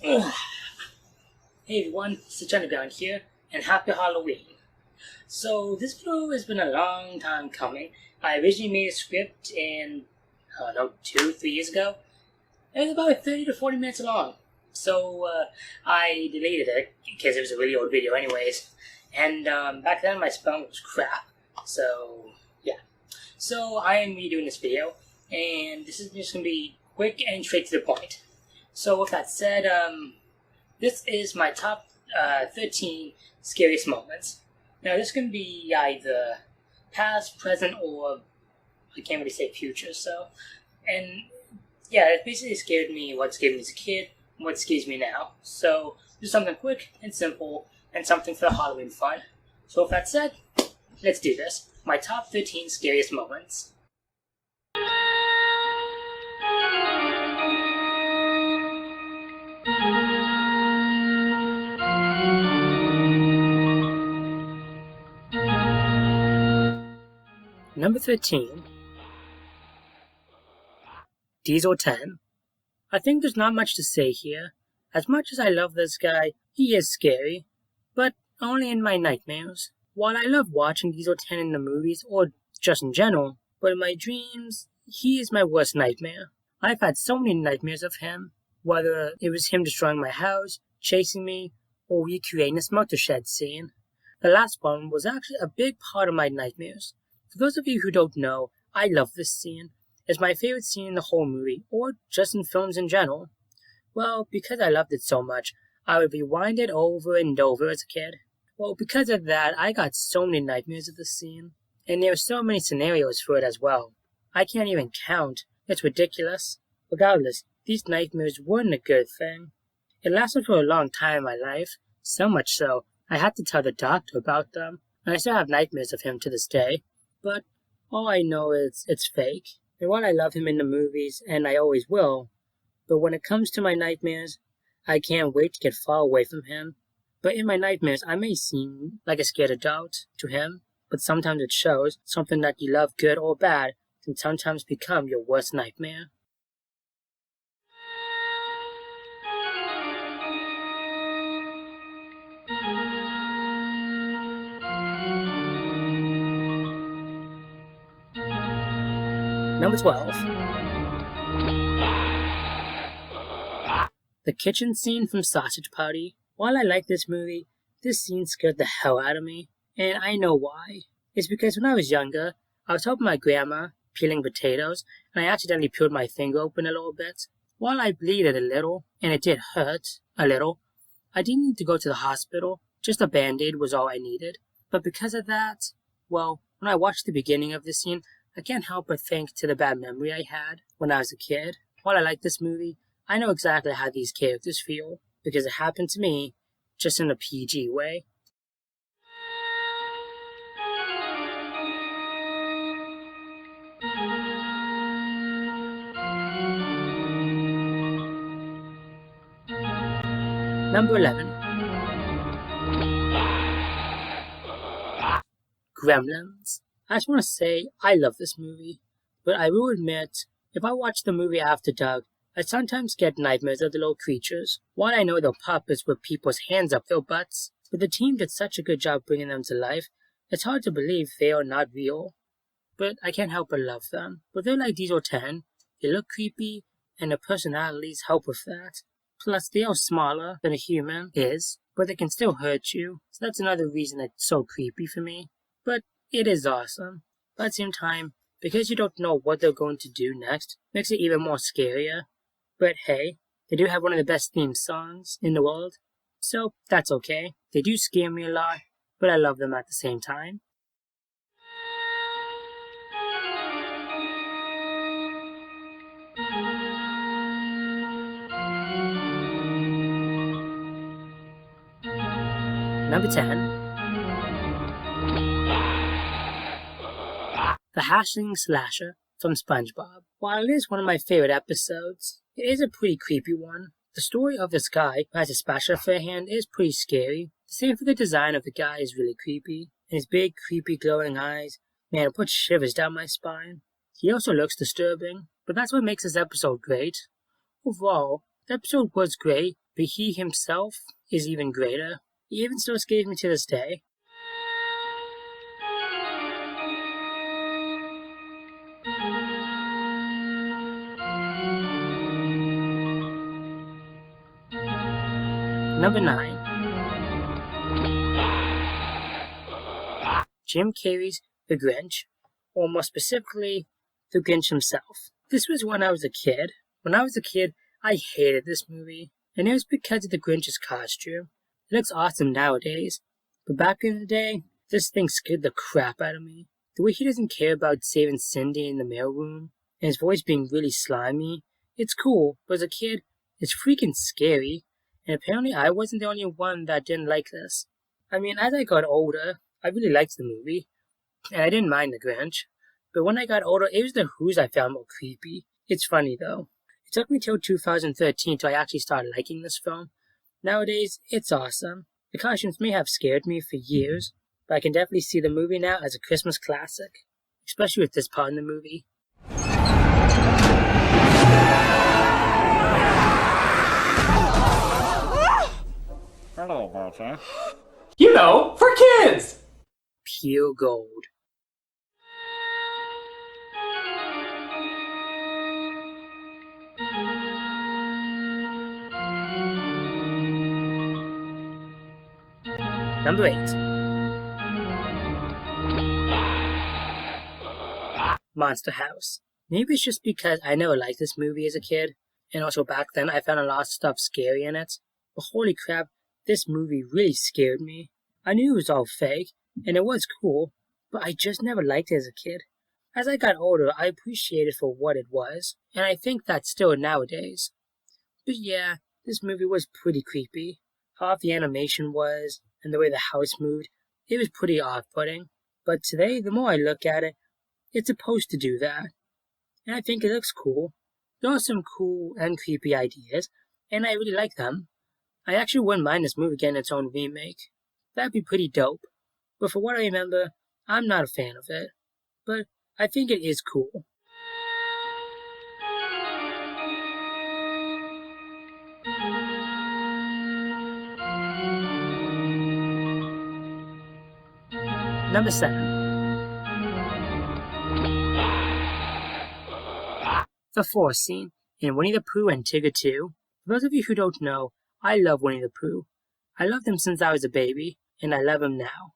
Ugh. Hey everyone, it's Johnny here, and happy Halloween. So this video has been a long time coming. I originally made a script in, 2-3 years ago. It was about 30 to 40 minutes long. So I deleted it because it was a really old video anyways. And back then my spelling was crap. So yeah. So I am redoing this video, and this is just going to be quick and straight to the point. So with that said, this is my top 13 scariest moments. Now this can be either past, present, or I can't really say future. So, and yeah, it basically scared me what scared me as a kid, and what scares me now. So just something quick and simple, and something for the Halloween fun. So with that said, let's do this. My top 13 scariest moments. Number 13. Diesel 10. I think there's not much to say here. As much as I love this guy, he is scary, but only in my nightmares. While I love watching Diesel 10 in the movies, or just in general, but in my dreams, he is my worst nightmare. I've had so many nightmares of him, whether it was him destroying my house, chasing me, or recreating the smoke shed scene. The last one was actually a big part of my nightmares. For those of you who don't know, I love this scene. It's my favorite scene in the whole movie, or just in films in general. Well, because I loved it so much, I would rewind it over and over as a kid. Well, because of that, I got so many nightmares of this scene, and there are so many scenarios for it as well. I can't even count. It's ridiculous. Regardless, these nightmares weren't a good thing. It lasted for a long time in my life, so much so, I had to tell the doctor about them, and I still have nightmares of him to this day. But all I know is it's fake. And while I love him in the movies, and I always will, but when it comes to my nightmares, I can't wait to get far away from him. But in my nightmares, I may seem like a scared adult to him, but sometimes it shows something that you love, good or bad, can sometimes become your worst nightmare. Number 12. The kitchen scene from Sausage Party. While I like this movie, this scene scared the hell out of me, and I know why. It's because when I was younger, I was helping my grandma peeling potatoes, and I accidentally peeled my finger open a little bit. While I bleeded a little, and it did hurt a little, I didn't need to go to the hospital. Just a band-aid was all I needed. But because of that, well, when I watched the beginning of this scene, I can't help but think to the bad memory I had when I was a kid. While I like this movie, I know exactly how these characters feel, because it happened to me, just in a PG way. Number 11. Gremlins. I just want to say, I love this movie, but I will admit, if I watch the movie after dark, I sometimes get nightmares of the little creatures. While I know they're puppets with people's hands up their butts, but the team did such a good job bringing them to life, it's hard to believe they are not real. But I can't help but love them. But they're like Diesel 10, they look creepy, and their personalities help with that. Plus, they are smaller than a human is, but they can still hurt you, so that's another reason it's so creepy for me. But it is awesome. But at the same time, because you don't know what they're going to do next, makes it even more scarier. But hey, they do have one of the best theme songs in the world, so that's okay. They do scare me a lot, but I love them at the same time. Number 10. The Hashling Slasher from SpongeBob. While it is one of my favorite episodes, it is a pretty creepy one. The story of this guy who has a spatula for a hand is pretty scary. The same for the design of the guy is really creepy. And his big, creepy, glowing eyes, man, it puts shivers down my spine. He also looks disturbing, but that's what makes this episode great. Overall, the episode was great, but he himself is even greater. He even still scares me to this day. Number 9. Jim Carrey's The Grinch, or more specifically, The Grinch himself. This was when I was a kid. When I was a kid, I hated this movie, and it was because of the Grinch's costume. It looks awesome nowadays, but back in the day, this thing scared the crap out of me. The way he doesn't care about saving Cindy in the mailroom, and his voice being really slimy, it's cool, but as a kid, it's freaking scary, and apparently I wasn't the only one that didn't like this. I mean, as I got older, I really liked the movie, and I didn't mind the Grinch, but when I got older, it was the Who's I found more creepy. It's funny though. It took me till 2013 till I actually started liking this film. Nowadays, it's awesome. The costumes may have scared me for years, but I can definitely see the movie now as a Christmas classic, especially with this part in the movie. Hello, Walter. You know, for kids! Pure gold. Number 8. Monster House. Maybe it's just because I never liked this movie as a kid, and also back then I found a lot of stuff scary in it. But holy crap, this movie really scared me. I knew it was all fake, and it was cool, but I just never liked it as a kid. As I got older, I appreciated it for what it was, and I think that's still nowadays. But yeah, this movie was pretty creepy. How the animation was, and the way the house moved, it was pretty off-putting. But today, the more I look at it, it's supposed to do that. And I think it looks cool. There are some cool and creepy ideas, and I really like them. I actually wouldn't mind this movie getting its own remake. That'd be pretty dope. But for what I remember, I'm not a fan of it. But I think it is cool. Number 7. The forest scene in Winnie the Pooh and Tigger 2. For those of you who don't know, I love Winnie the Pooh. I loved him since I was a baby, and I love him now.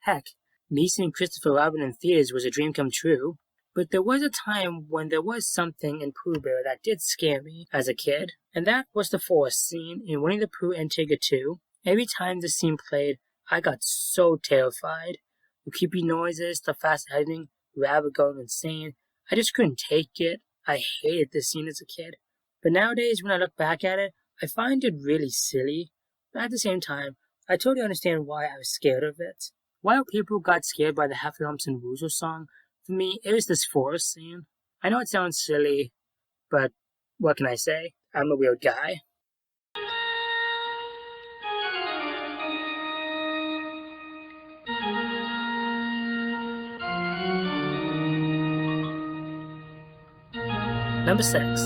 Heck, me seeing Christopher Robin in theaters was a dream come true. But there was a time when there was something in Pooh Bear that did scare me as a kid, and that was the forest scene in Winnie the Pooh and Tigger 2. Every time the scene played, I got so terrified. The creepy noises, the fast editing, rabbit going insane. I just couldn't take it. I hated this scene as a kid. But nowadays, when I look back at it, I find it really silly. But at the same time, I totally understand why I was scared of it. While people got scared by the Heffalumps and Woozle song, for me, it was this forest scene. I know it sounds silly, but what can I say? I'm a weird guy. Number 6.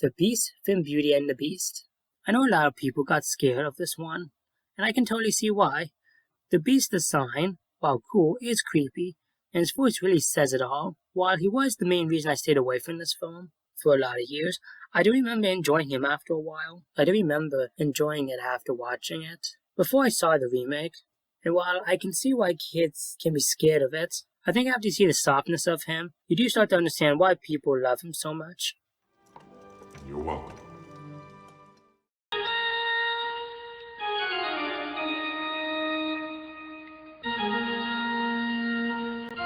The Beast from Beauty and the Beast. I know a lot of people got scared of this one, and I can totally see why. The Beast design, while cool, is creepy, and his voice really says it all. While he was the main reason I stayed away from this film for a lot of years, I do remember enjoying him after a while. I do remember enjoying it after watching it, before I saw the remake. And while I can see why kids can be scared of it, I think after you see the softness of him, you do start to understand why people love him so much. You're welcome.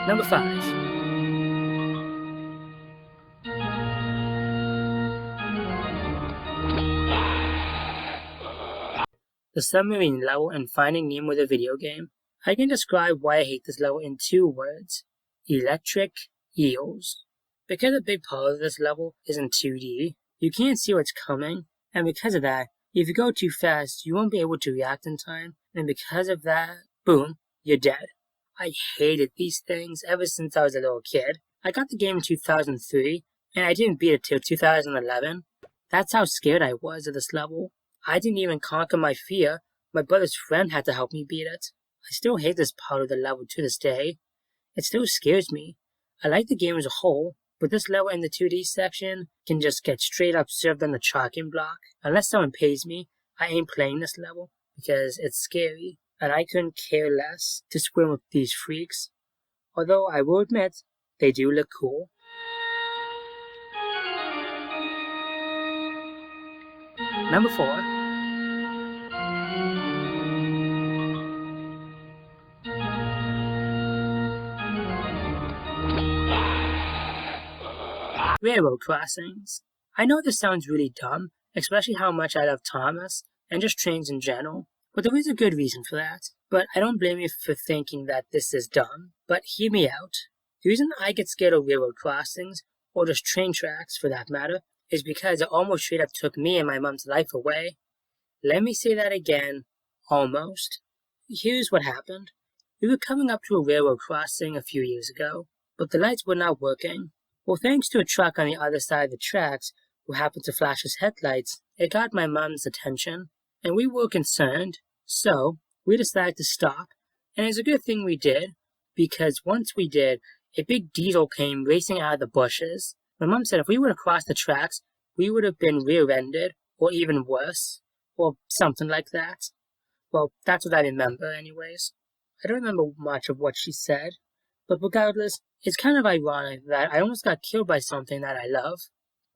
Number 5. The Submarine level in Finding Nemo the video game. I can describe why I hate this level in 2 words. Electric eels. Because a big part of this level is in 2D, you can't see what's coming, and because of that, if you go too fast, you won't be able to react in time, and because of that, boom, you're dead. I hated these things ever since I was a little kid. I got the game in 2003, and I didn't beat it till 2011. That's how scared I was of this level. I didn't even conquer my fear. My brother's friend had to help me beat it. I still hate this part of the level to this day. It still scares me. I like the game as a whole, but this level in the 2D section can just get straight up served on the chopping block. Unless someone pays me, I ain't playing this level because it's scary, and I couldn't care less to swim with these freaks. Although I will admit, they do look cool. Number 4. Railroad crossings. I know this sounds really dumb, especially how much I love Thomas and just trains in general, but there is a good reason for that. But I don't blame you for thinking that this is dumb. But hear me out. The reason I get scared of railroad crossings, or just train tracks for that matter, is because it almost straight up took me and my mom's life away. Let me say that again, almost. Here's what happened. We were coming up to a railroad crossing a few years ago, but the lights were not working. Well, thanks to a truck on the other side of the tracks who happened to flash his headlights, it got my mom's attention, and we were concerned, so we decided to stop, and it's a good thing we did, because once we did, a big diesel came racing out of the bushes. My mom said if we would have crossed the tracks, we would have been rear-ended, or even worse, or something like that. Well, that's what I remember anyways. I don't remember much of what she said, but regardless, it's kind of ironic that I almost got killed by something that I love.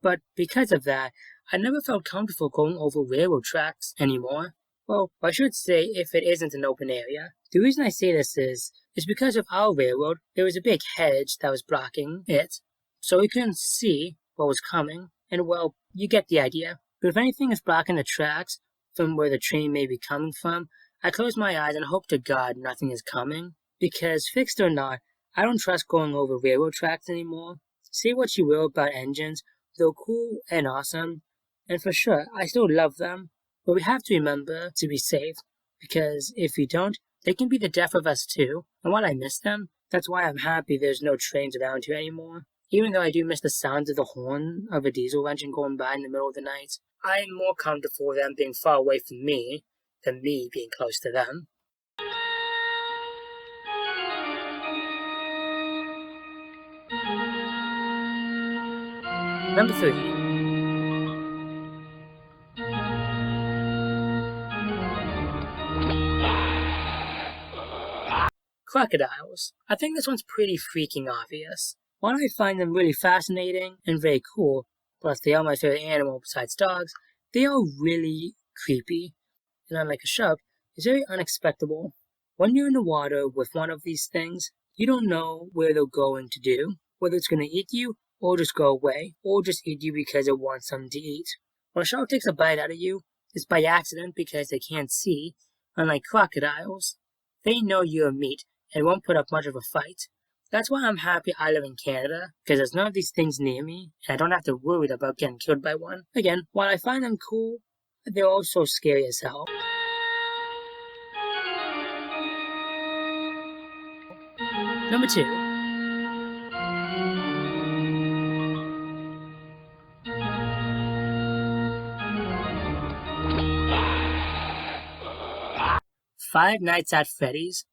But because of that, I never felt comfortable going over railroad tracks anymore. Well, I should say if it isn't an open area. The reason I say this is because of our railroad, there was a big hedge that was blocking it, so we couldn't see what was coming, and well, you get the idea. But if anything is blocking the tracks from where the train may be coming from, I close my eyes and hope to God nothing is coming, because fixed or not, I don't trust going over railroad tracks anymore. Say what you will about engines, they're cool and awesome, and for sure, I still love them, but we have to remember to be safe, because if we don't, they can be the death of us too, and while I miss them, that's why I'm happy there's no trains around here anymore. Even though I do miss the sound of the horn of a diesel engine going by in the middle of the night, I am more comfortable with them being far away from me than me being close to them. Number 3. Crocodiles. I think this one's pretty freaking obvious. While I find them really fascinating and very cool, plus they are my favorite animal besides dogs, they are really creepy, and unlike a shark, it's very unexpected. When you're in the water with one of these things, you don't know where they're going to do, whether it's going to eat you, or just go away, or just eat you because it wants something to eat. When a shark takes a bite out of you, it's by accident because they can't see, unlike crocodiles. They know you're meat and won't put up much of a fight. That's why I'm happy I live in Canada, because there's none of these things near me, and I don't have to worry about getting killed by one. Again, while I find them cool, they're also scary as hell. Number 2. Five Nights at Freddy's.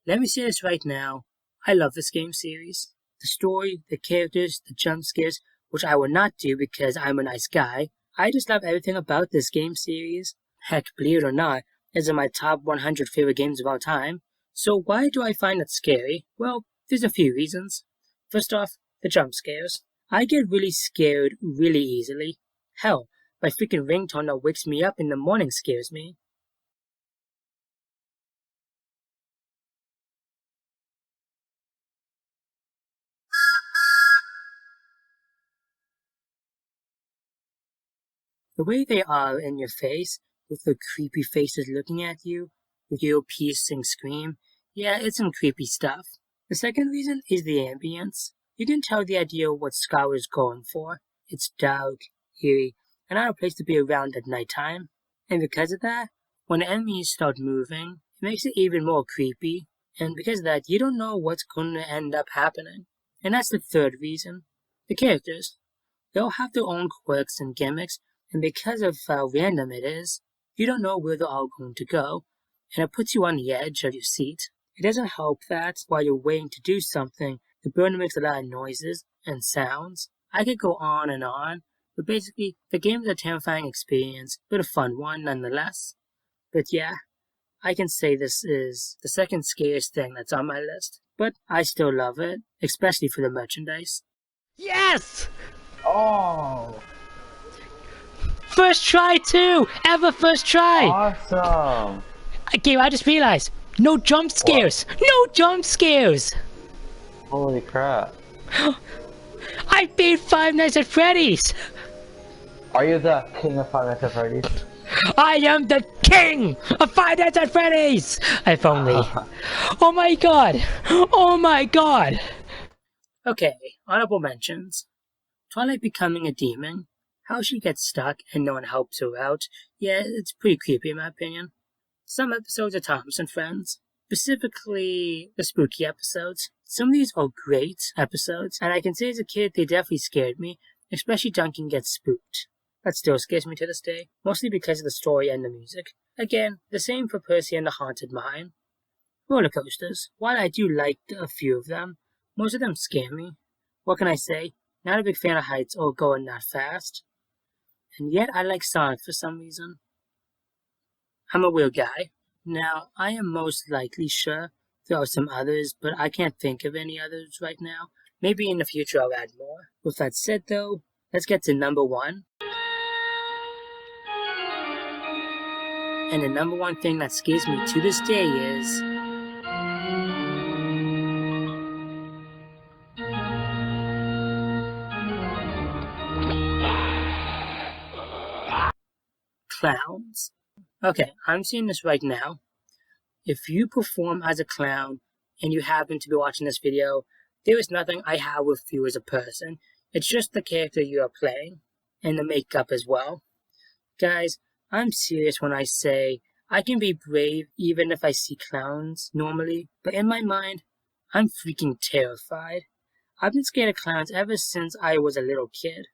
Let me say this right now. I love this game series. The story, the characters, the jump scares, which I will not do because I'm a nice guy. I just love everything about this game series. Heck, believe it or not, it's in my top 100 favorite games of all time. So why do I find it scary? Well, there's a few reasons. First off, the jump scares. I get really scared really easily. Hell, my freaking ringtone that wakes me up in the morning scares me. The way they are in your face, with the creepy faces looking at you, with your piercing scream, yeah, it's some creepy stuff. The second reason is the ambience. You can tell the idea of what Scar is going for. It's dark, eerie, and not a place to be around at nighttime. And because of that, when the enemies start moving, it makes it even more creepy. And because of that, you don't know what's going to end up happening. And that's the third reason. The characters. They all have their own quirks and gimmicks, and because of how random it is, you don't know where they're all going to go, and it puts you on the edge of your seat. It doesn't help that while you're waiting to do something, the bird makes a lot of noises and sounds. I could go on, but basically, the game is a terrifying experience, but a fun one nonetheless. But yeah, I can say this is the second scariest thing that's on my list, but I still love it, especially for the merchandise. Yes! Oh, First try too! Ever first try! awesome! Okay, I just realized. No jump scares! No jump scares! Holy crap. I beat Five Nights at Freddy's! Are you the king of Five Nights at Freddy's? I am the king of Five Nights at Freddy's! If only. Oh my god! Oh my god! Okay, honorable mentions. Twilight becoming a demon. How she gets stuck and no one helps her out. Yeah, it's pretty creepy in my opinion. Some episodes of Thomas and Friends, specifically the spooky episodes. Some of these are great episodes, and I can say as a kid they definitely scared me, especially Duncan gets spooked. That still scares me to this day, mostly because of the story and the music. Again, the same for Percy and the Haunted Mine. Roller coasters. While I do like a few of them, most of them scare me. What can I say? Not a big fan of heights or going that fast. And yet I like Sonic for some reason. I'm a weird guy. Now, I am most likely sure there are some others, but I can't think of any others right now. Maybe in the future I'll add more. With that said though, let's get to number one. And the number one thing that scares me to this day is clowns. Okay, I'm seeing this right now. If you perform as a clown and you happen to be watching this video, there is nothing I have with you as a person. It's just the character you are playing, and the makeup as well. Guys, I'm serious when I say I can be brave even if I see clowns normally, but in my mind, I'm freaking terrified. I've been scared of clowns ever since I was a little kid,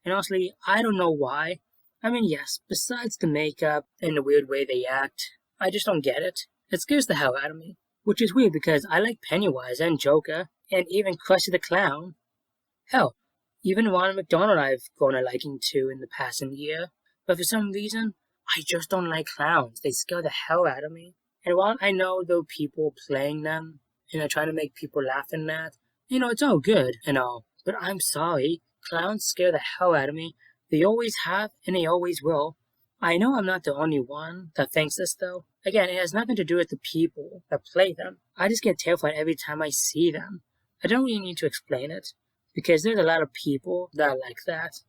and honestly, I don't know why. I mean, yes, besides the makeup and the weird way they act, I just don't get it. It scares the hell out of me. Which is weird because I like Pennywise and Joker, and even Krusty the Clown. Hell, even Ronald McDonald I've grown a liking to in the past year. But for some reason, I just don't like clowns. They scare the hell out of me. And while I know there are people playing them, and they're trying to make people laugh in that, you know, it's all good and all. But I'm sorry, clowns scare the hell out of me. They always have, and they always will. I know I'm not the only one that thinks this, though. Again, it has nothing to do with the people that play them. I just get terrified every time I see them. I don't really need to explain it, because there's a lot of people that are like that.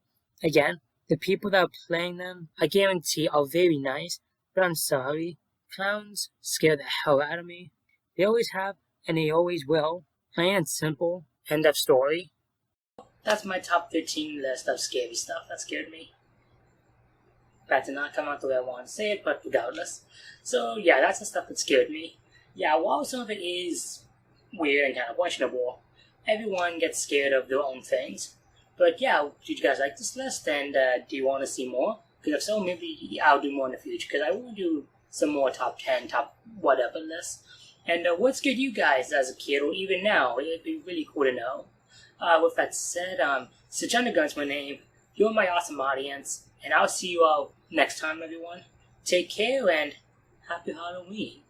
Again, the people that are playing them, I guarantee are very nice, but I'm sorry. Clowns scare the hell out of me. They always have, and they always will. Plain and simple. End of story. That's my top 13 list of scary stuff that scared me. That did not come out the way I wanted to say it, but regardless. So yeah, that's the stuff that scared me. Yeah, while some of it is weird and kind of questionable, everyone gets scared of their own things. But yeah, did you guys like this list, and do you want to see more? Because if so, maybe I'll do more in the future, because I want to do some more top 10, top whatever lists. And what scared you guys as a kid, or even now? It'd be really cool to know. With that said, Sajana Gun's my name. You're my awesome audience, and I'll see you all next time, everyone. Take care, and happy Halloween.